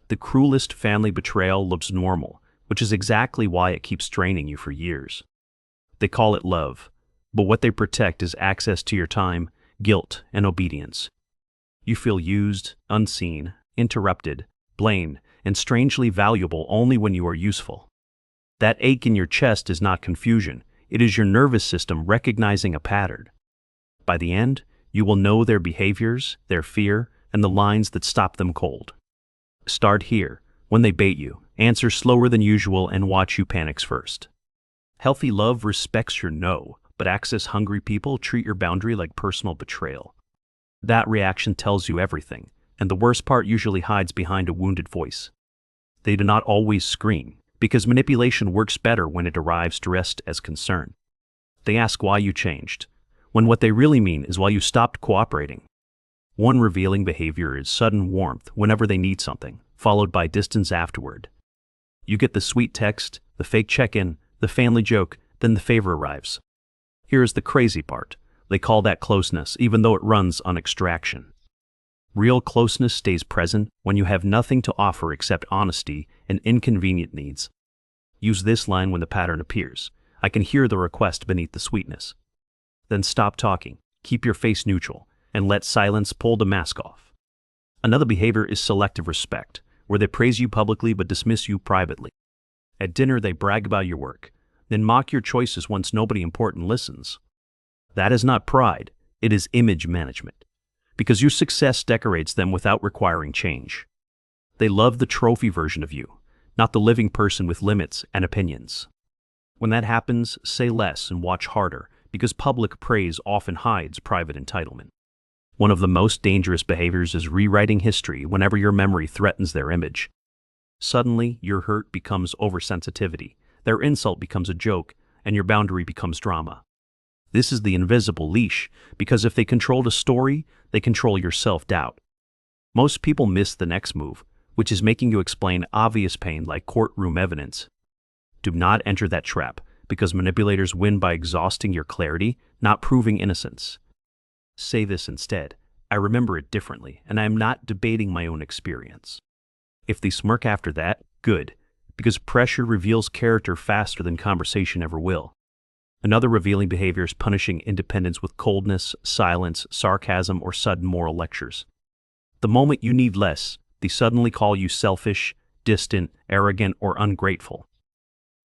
The cruelest family betrayal looks normal, which is exactly why it keeps draining you for years. They call it love, but what they protect is access to your time, guilt, and obedience. You feel used, unseen, interrupted, blamed, and strangely valuable only when you are useful. That ache in your chest is not confusion, it is your nervous system recognizing a pattern. By the end, you will know their behaviors, their fear, and the lines that stop them cold. Start here. When they bait you, answer slower than usual and watch who panics first. Healthy love respects your no, but access-hungry people treat your boundary like personal betrayal. That reaction tells you everything, and the worst part usually hides behind a wounded voice. They do not always scream, because manipulation works better when it arrives dressed as concern. They ask why you changed, when what they really mean is why you stopped cooperating. One revealing behavior is sudden warmth whenever they need something, followed by distance afterward. You get the sweet text, the fake check-in, the family joke, then the favor arrives. Here is the crazy part. They call that closeness, even though it runs on extraction. Real closeness stays present when you have nothing to offer except honesty and inconvenient needs. Use this line when the pattern appears. I can hear the request beneath the sweetness. Then stop talking, keep your face neutral, and let silence pull the mask off. Another behavior is selective respect, where they praise you publicly but dismiss you privately. At dinner, they brag about your work, then mock your choices once nobody important listens. That is not pride, it is image management, because your success decorates them without requiring change. They love the trophy version of you, not the living person with limits and opinions. When that happens, say less and watch harder, because public praise often hides private entitlement. One of the most dangerous behaviors is rewriting history whenever your memory threatens their image. Suddenly, your hurt becomes oversensitivity, their insult becomes a joke, and your boundary becomes drama. This is the invisible leash, because if they controlled a story, they control your self-doubt. Most people miss the next move, which is making you explain obvious pain like courtroom evidence. Do not enter that trap, because manipulators win by exhausting your clarity, not proving innocence. Say this instead: I remember it differently, and I am not debating my own experience. If they smirk after that, good, because pressure reveals character faster than conversation ever will. Another revealing behavior is punishing independence with coldness, silence, sarcasm, or sudden moral lectures. The moment you need less, they suddenly call you selfish, distant, arrogant, or ungrateful.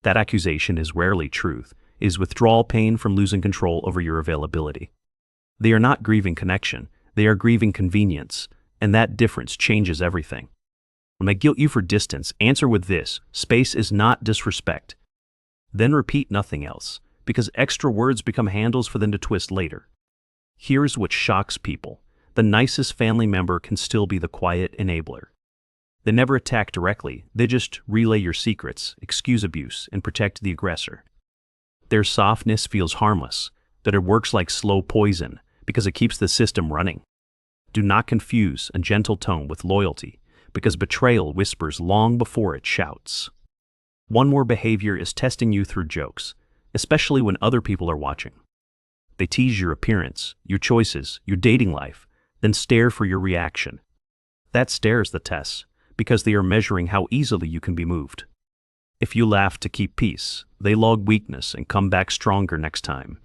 That accusation is rarely truth, it is withdrawal pain from losing control over your availability. They are not grieving connection, they are grieving convenience, and that difference changes everything. When they guilt you for distance, answer with this: space is not disrespect. Then repeat nothing else, because extra words become handles for them to twist later. Here's what shocks people: the nicest family member can still be the quiet enabler. They never attack directly, they just relay your secrets, excuse abuse, and protect the aggressor. Their softness feels harmless, but it works like slow poison, because it keeps the system running. Do not confuse a gentle tone with loyalty, because betrayal whispers long before it shouts. One more behavior is testing you through jokes, especially when other people are watching. They tease your appearance, your choices, your dating life, then stare for your reaction. That stare is the test, because they are measuring how easily you can be moved. If you laugh to keep peace, they log weakness and come back stronger next time.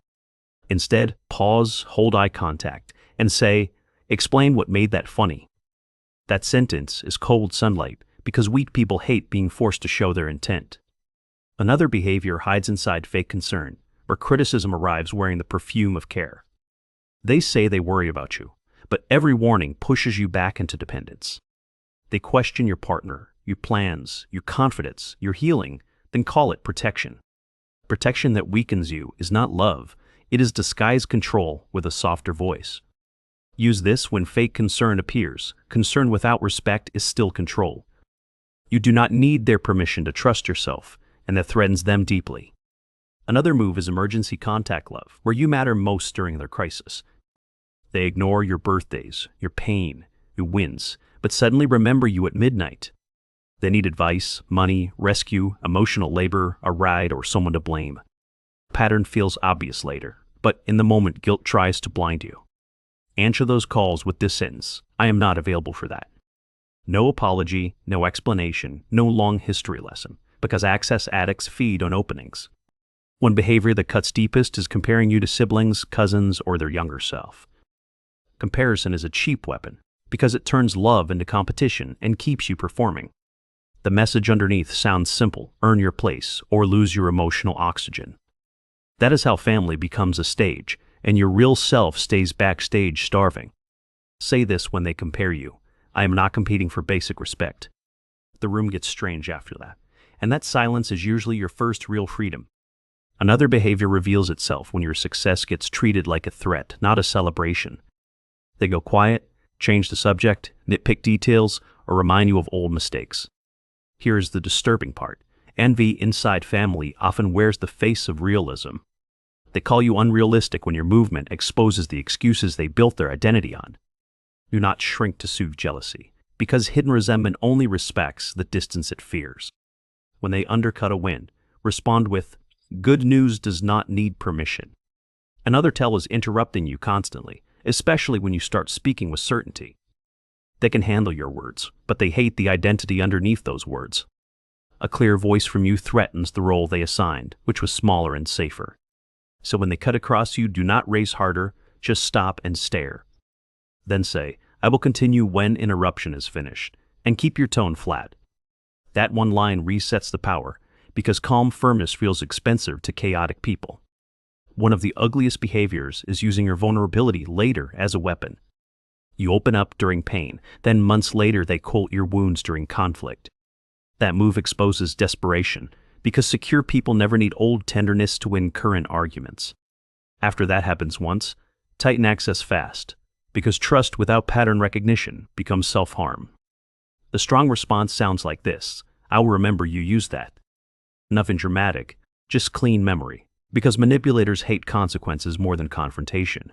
Instead, pause, hold eye contact, and say, "Explain what made that funny." That sentence is cold sunlight, because weak people hate being forced to show their intent. Another behavior hides inside fake concern, where criticism arrives wearing the perfume of care. They say they worry about you, but every warning pushes you back into dependence. They question your partner, your plans, your confidence, your healing, then call it protection. Protection that weakens you is not love, it is disguised control with a softer voice. Use this when fake concern appears. Concern without respect is still control. You do not need their permission to trust yourself, and that threatens them deeply. Another move is emergency contact love, where you matter most during their crisis. They ignore your birthdays, your pain, your wins, but suddenly remember you at midnight. They need advice, money, rescue, emotional labor, a ride, or someone to blame. Pattern feels obvious later, but in the moment guilt tries to blind you. Answer those calls with this sentence: I am not available for that. No apology, no explanation, no long history lesson, because access addicts feed on openings. One behavior that cuts deepest is comparing you to siblings, cousins, or their younger self. Comparison is a cheap weapon because it turns love into competition and keeps you performing. The message underneath sounds simple: earn your place or lose your emotional oxygen. That is how family becomes a stage, and your real self stays backstage starving. Say this when they compare you: I am not competing for basic respect. The room gets strange after that, and that silence is usually your first real freedom. Another behavior reveals itself when your success gets treated like a threat, not a celebration. They go quiet, change the subject, nitpick details, or remind you of old mistakes. Here's the disturbing part: envy inside family often wears the face of realism. They call you unrealistic when your movement exposes the excuses they built their identity on. Do not shrink to soothe jealousy, because hidden resentment only respects the distance it fears. When they undercut a win, respond with, "Good news does not need permission." Another tell is interrupting you constantly, especially when you start speaking with certainty. They can handle your words, but they hate the identity underneath those words. A clear voice from you threatens the role they assigned, which was smaller and safer. So when they cut across you, do not race harder, just stop and stare. Then say, "I will continue when interruption is finished," and keep your tone flat. That one line resets the power, because calm firmness feels expensive to chaotic people. One of the ugliest behaviors is using your vulnerability later as a weapon. You open up during pain, then months later they quote your wounds during conflict. That move exposes desperation, because secure people never need old tenderness to win current arguments. After that happens once, tighten access fast, because trust without pattern recognition becomes self-harm. The strong response sounds like this: "I will remember you used that." Nothing dramatic, just clean memory, because manipulators hate consequences more than confrontation.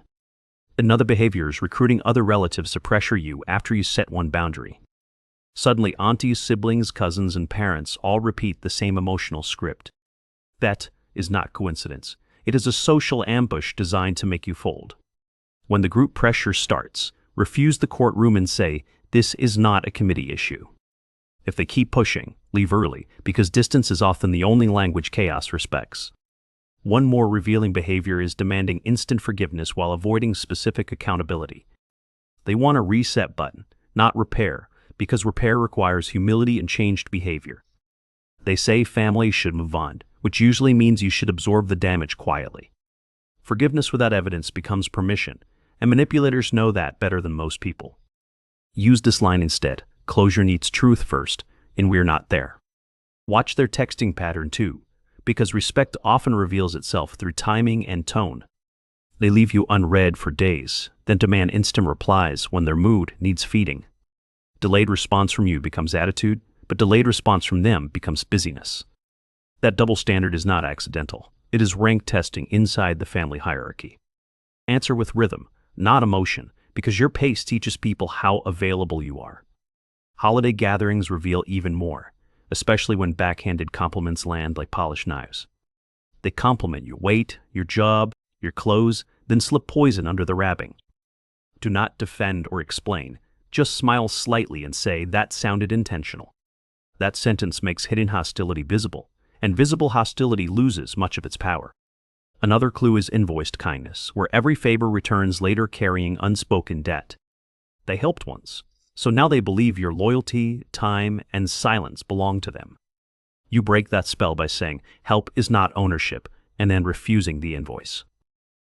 Another behavior is recruiting other relatives to pressure you after you set one boundary. Suddenly, aunties, siblings, cousins, and parents all repeat the same emotional script. That is not coincidence. It is a social ambush designed to make you fold. When the group pressure starts, refuse the courtroom and say, "This is not a committee issue." If they keep pushing, leave early, because distance is often the only language chaos respects. One more revealing behavior is demanding instant forgiveness while avoiding specific accountability. They want a reset button, not repair, because repair requires humility and changed behavior. They say family should move on, which usually means you should absorb the damage quietly. Forgiveness without evidence becomes permission, and manipulators know that better than most people. Use this line instead: "Closure needs truth first, and we're not there." Watch their texting pattern too, because respect often reveals itself through timing and tone. They leave you unread for days, then demand instant replies when their mood needs feeding. Delayed response from you becomes attitude, but delayed response from them becomes busyness. That double standard is not accidental. It is rank testing inside the family hierarchy. Answer with rhythm, not emotion, because your pace teaches people how available you are. Holiday gatherings reveal even more, especially when backhanded compliments land like polished knives. They compliment your weight, your job, your clothes, then slip poison under the wrapping. Do not defend or explain. Just smile slightly and say, "That sounded intentional." That sentence makes hidden hostility visible, and visible hostility loses much of its power. Another clue is invoiced kindness, where every favor returns later carrying unspoken debt. They helped once, so now they believe your loyalty, time, and silence belong to them. You break that spell by saying, "Help is not ownership," and then refusing the invoice.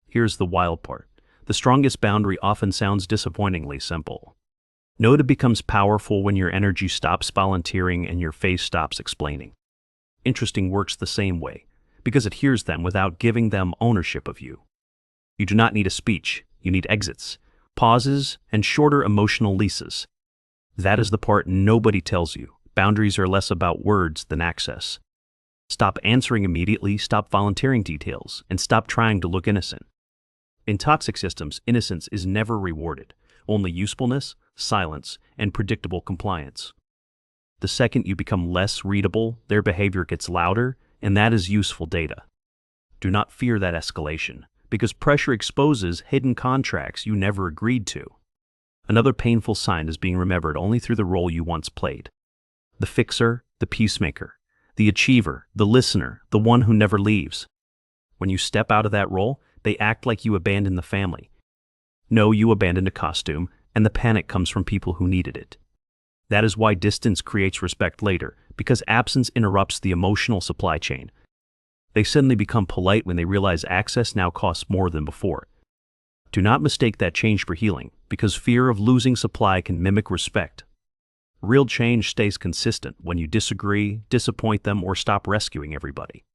Here's the wild part: the strongest boundary often sounds disappointingly simple. No, it becomes powerful when your energy stops volunteering and your face stops explaining. Interesting works the same way, because it hears them without giving them ownership of you. You do not need a speech, you need exits, pauses, and shorter emotional leases. That is the part nobody tells you. Boundaries are less about words than access. Stop answering immediately, stop volunteering details, and stop trying to look innocent. In toxic systems, innocence is never rewarded, only usefulness, silence, and predictable compliance. The second you become less readable, their behavior gets louder, and that is useful data. Do not fear that escalation, because pressure exposes hidden contracts you never agreed to. Another painful sign is being remembered only through the role you once played. The fixer, the peacemaker, the achiever, the listener, the one who never leaves. When you step out of that role, they act like you abandoned the family. No, you abandoned a costume, and the panic comes from people who needed it. That is why distance creates respect later, because absence interrupts the emotional supply chain. They suddenly become polite when they realize access now costs more than before. Do not mistake that change for healing, because fear of losing supply can mimic respect. Real change stays consistent when you disagree, disappoint them, or stop rescuing everybody.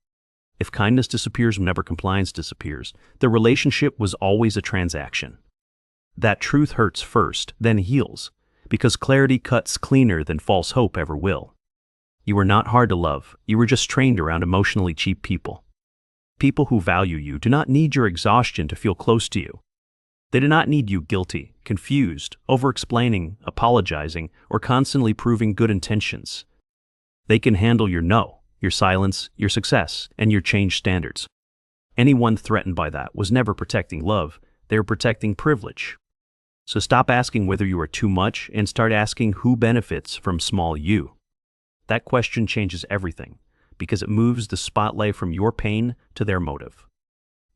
If kindness disappears whenever compliance disappears, the relationship was always a transaction. That truth hurts first, then heals, because clarity cuts cleaner than false hope ever will. You were not hard to love, you were just trained around emotionally cheap people. People who value you do not need your exhaustion to feel close to you. They do not need you guilty, confused, over-explaining, apologizing, or constantly proving good intentions. They can handle your no, your silence, your success, and your changed standards. Anyone threatened by that was never protecting love, they were protecting privilege. So stop asking whether you are too much and start asking who benefits from small you. That question changes everything, because it moves the spotlight from your pain to their motive.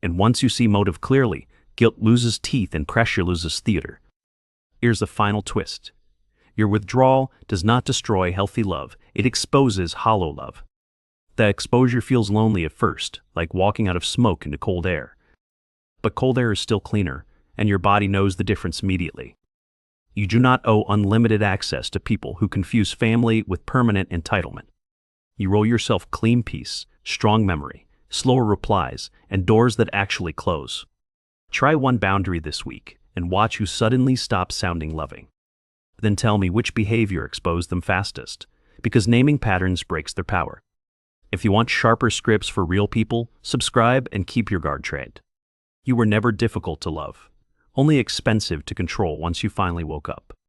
And once you see motive clearly, guilt loses teeth and pressure loses theater. Here's the final twist. Your withdrawal does not destroy healthy love, it exposes hollow love. The exposure feels lonely at first, like walking out of smoke into cold air. But cold air is still cleaner, and your body knows the difference immediately. You do not owe unlimited access to people who confuse family with permanent entitlement. You owe yourself clean peace, strong memory, slower replies, and doors that actually close. Try one boundary this week and watch who suddenly stops sounding loving. Then tell me which behavior exposed them fastest, because naming patterns breaks their power. If you want sharper scripts for real people, subscribe and keep your guard trained. You were never difficult to love, only expensive to control once you finally woke up.